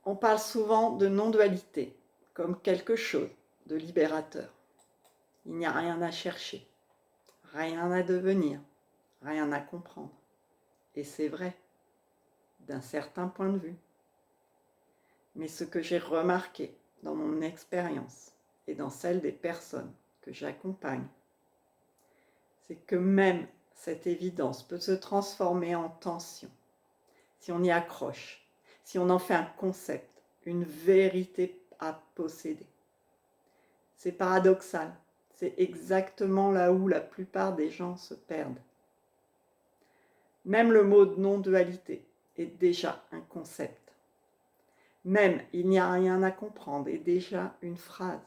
On parle souvent de non-dualité comme quelque chose de libérateur. Il n'y a rien à chercher, rien à devenir, rien à comprendre. Et c'est vrai, d'un certain point de vue. Mais ce que j'ai remarqué dans mon expérience et dans celle des personnes que j'accompagne, c'est que même cette évidence peut se transformer en tension si on y accroche, si on en fait un concept, une vérité à posséder. C'est paradoxal, c'est exactement là où la plupart des gens se perdent. Même le mot de non-dualité est déjà un concept. Même il n'y a rien à comprendre est déjà une phrase.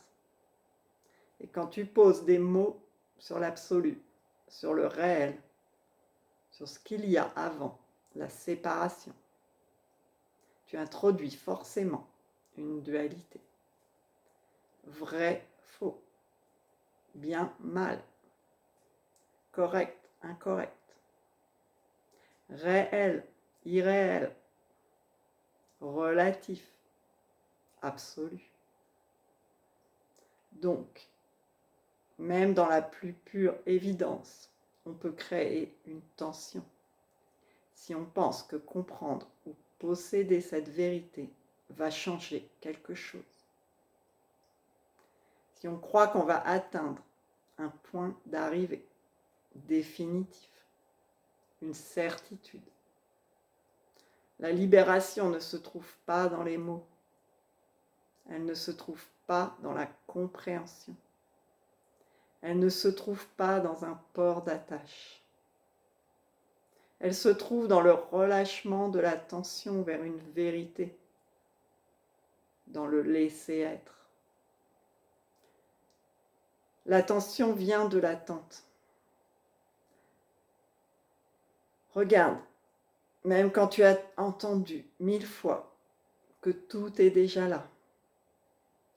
Et quand tu poses des mots sur l'absolu, sur le réel, sur ce qu'il y a avant la séparation, tu introduis forcément une dualité. Vrai, faux, bien, mal, correct, incorrect, réel, irréel, relatif, absolu. Donc, même dans la plus pure évidence, on peut créer une tension. Si on pense que comprendre ou posséder cette vérité va changer quelque chose. Si on croit qu'on va atteindre un point d'arrivée définitif, une certitude. La libération ne se trouve pas dans les mots. Elle ne se trouve pas dans la compréhension. Elle ne se trouve pas dans un port d'attache. Elle se trouve dans le relâchement de la tension vers une vérité, dans le laisser-être. La tension vient de l'attente. Regarde, même quand tu as entendu 1000 fois que tout est déjà là,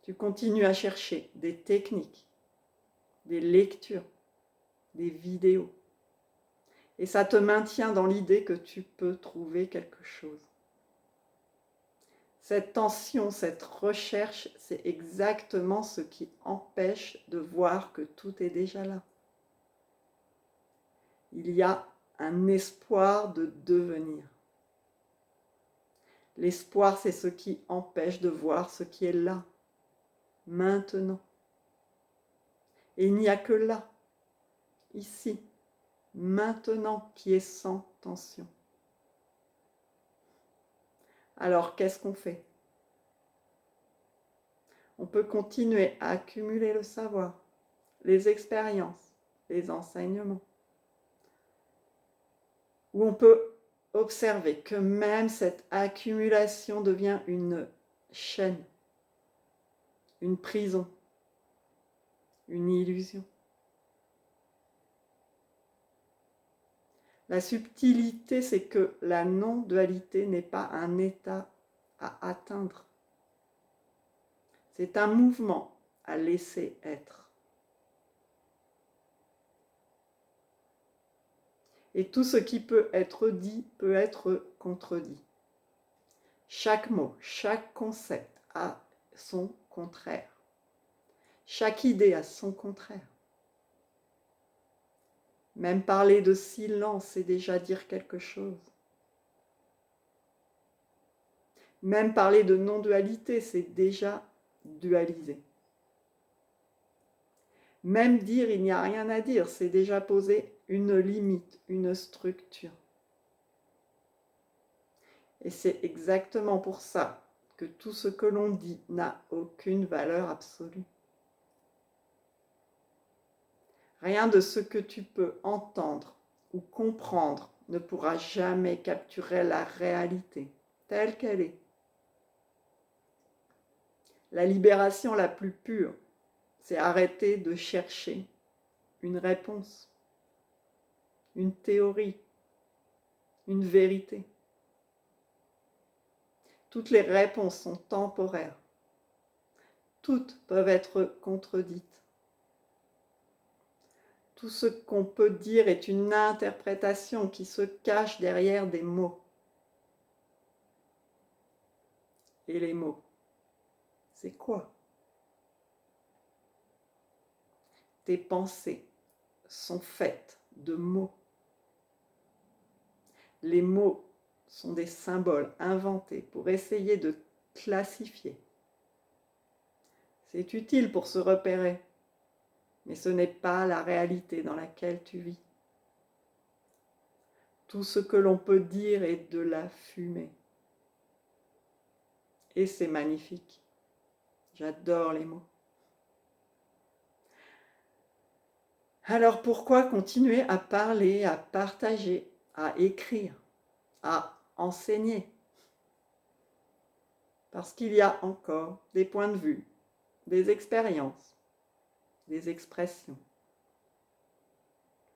tu continues à chercher des techniques, des lectures, des vidéos. Et ça te maintient dans l'idée que tu peux trouver quelque chose. Cette tension, cette recherche, c'est exactement ce qui empêche de voir que tout est déjà là. Il y a un espoir de devenir. L'espoir, c'est ce qui empêche de voir ce qui est là, maintenant. Et il n'y a que là, ici, maintenant, qui est sans tension. Alors, qu'est-ce qu'on fait ? On peut continuer à accumuler le savoir, les expériences, les enseignements. Ou on peut observer que même cette accumulation devient une chaîne, une prison, une illusion. La subtilité, c'est que la non-dualité n'est pas un état à atteindre. C'est un mouvement à laisser être. Et tout ce qui peut être dit peut être contredit. Chaque mot, chaque concept a son contraire. Chaque idée a son contraire. Même parler de silence, c'est déjà dire quelque chose. Même parler de non-dualité, c'est déjà dualiser. Même dire il n'y a rien à dire, c'est déjà poser une limite, une structure. Et c'est exactement pour ça que tout ce que l'on dit n'a aucune valeur absolue. Rien de ce que tu peux entendre ou comprendre ne pourra jamais capturer la réalité telle qu'elle est. La libération la plus pure, c'est arrêter de chercher une réponse, une théorie, une vérité. Toutes les réponses sont temporaires. Toutes peuvent être contredites. Tout ce qu'on peut dire est une interprétation qui se cache derrière des mots. et les mots. C'est quoi? Tes pensées sont faites de mots. Les mots sont des symboles inventés pour essayer de classifier. C'est utile pour se repérer, mais ce n'est pas la réalité dans laquelle tu vis. Tout ce que l'on peut dire est de la fumée. Et c'est magnifique. J'adore les mots. Alors pourquoi continuer à parler, à partager, à écrire, à enseigner? Parce qu'il y a encore des points de vue, des expériences, des expressions.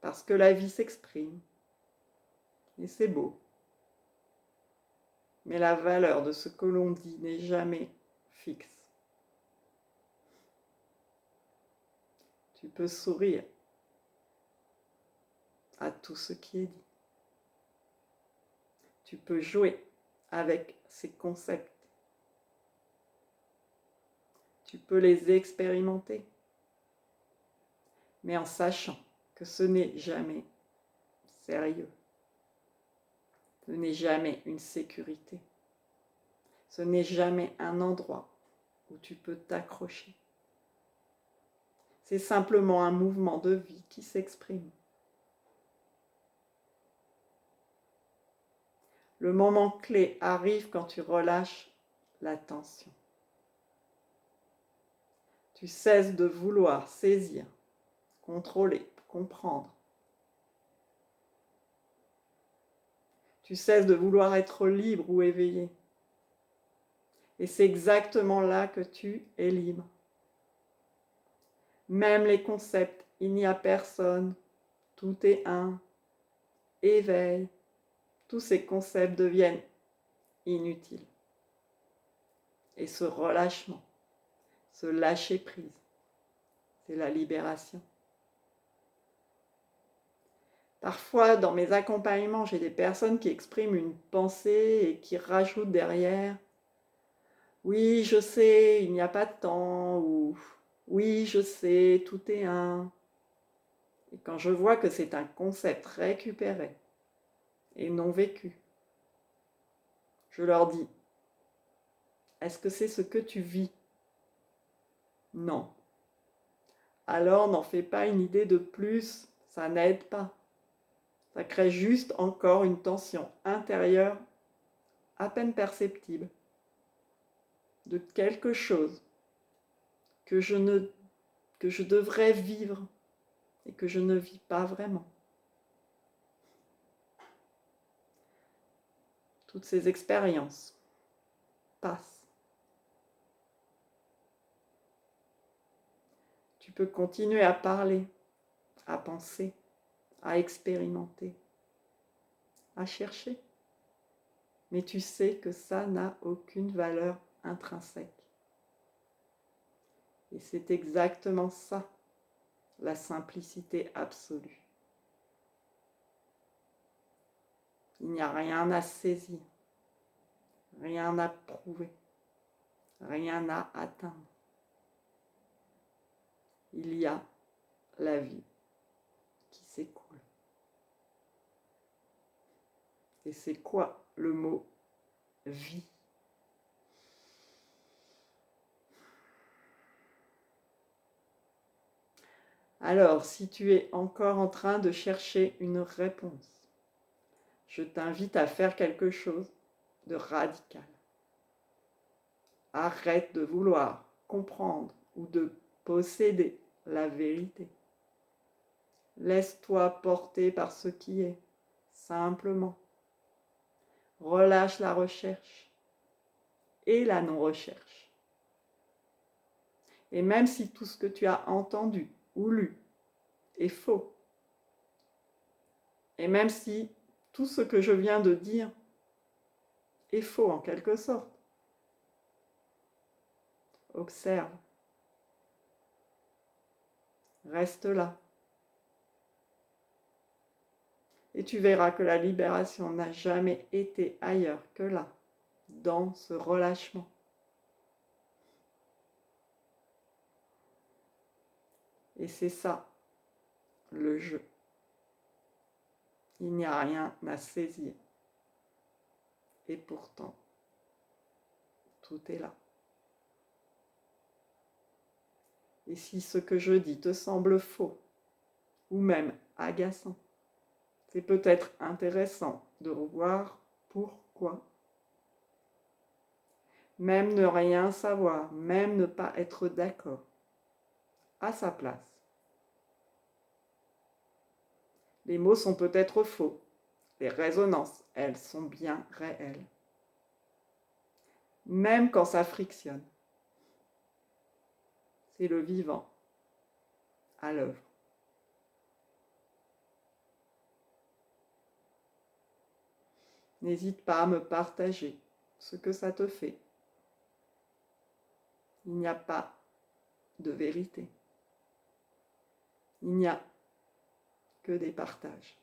Parce que la vie s'exprime. Et c'est beau. Mais la valeur de ce que l'on dit n'est jamais fixe. Tu peux sourire à tout ce qui est dit. Tu peux jouer avec ces concepts. Tu peux les expérimenter, mais en sachant que ce n'est jamais sérieux. Ce n'est jamais une sécurité. Ce n'est jamais un endroit où tu peux t'accrocher. C'est simplement un mouvement de vie qui s'exprime. Le moment clé arrive quand tu relâches la tension. Tu cesses de vouloir saisir, contrôler, comprendre. Tu cesses de vouloir être libre ou éveillé. Et c'est exactement là que tu es libre. Même les concepts, il n'y a personne, tout est un, éveil, tous ces concepts deviennent inutiles. Et ce relâchement, ce lâcher prise, c'est la libération. Parfois, dans mes accompagnements, j'ai des personnes qui expriment une pensée et qui rajoutent derrière « Oui, je sais, il n'y a pas de temps » ou « Oui, je sais, tout est un ». Et quand je vois que c'est un concept récupéré et non vécu, je leur dis « Est-ce que c'est ce que tu vis ?» Non. Alors n'en fais pas une idée de plus, ça n'aide pas. Ça crée juste encore une tension intérieure à peine perceptible de quelque chose que je devrais vivre et que je ne vis pas vraiment. Toutes ces expériences passent. Tu peux continuer à parler, à penser, à expérimenter, à chercher. Mais tu sais que ça n'a aucune valeur intrinsèque. Et c'est exactement ça, la simplicité absolue. Il n'y a rien à saisir, rien à prouver, rien à atteindre. Il y a la vie qui s'écoule. Et c'est quoi le mot vie? Alors, si tu es encore en train de chercher une réponse, je t'invite à faire quelque chose de radical. Arrête de vouloir comprendre ou de posséder la vérité. Laisse-toi porter par ce qui est, simplement. Relâche la recherche et la non-recherche. Et même si tout ce que tu as entendu ou lu est faux, et même si tout ce que je viens de dire est faux en quelque sorte, observe, reste là. Et tu verras que la libération n'a jamais été ailleurs que là, dans ce relâchement, Et c'est ça, le jeu. Il n'y a rien à saisir. Et pourtant, tout est là. Et si ce que je dis te semble faux, ou même agaçant, c'est peut-être intéressant de revoir pourquoi. Même ne rien savoir, même ne pas être d'accord, à sa place. Les mots sont peut-être faux, les résonances, elles, sont bien réelles. Même quand ça frictionne, c'est le vivant à l'œuvre. N'hésite pas à me partager ce que ça te fait. Il n'y a pas de vérité. Il n'y a que des partages.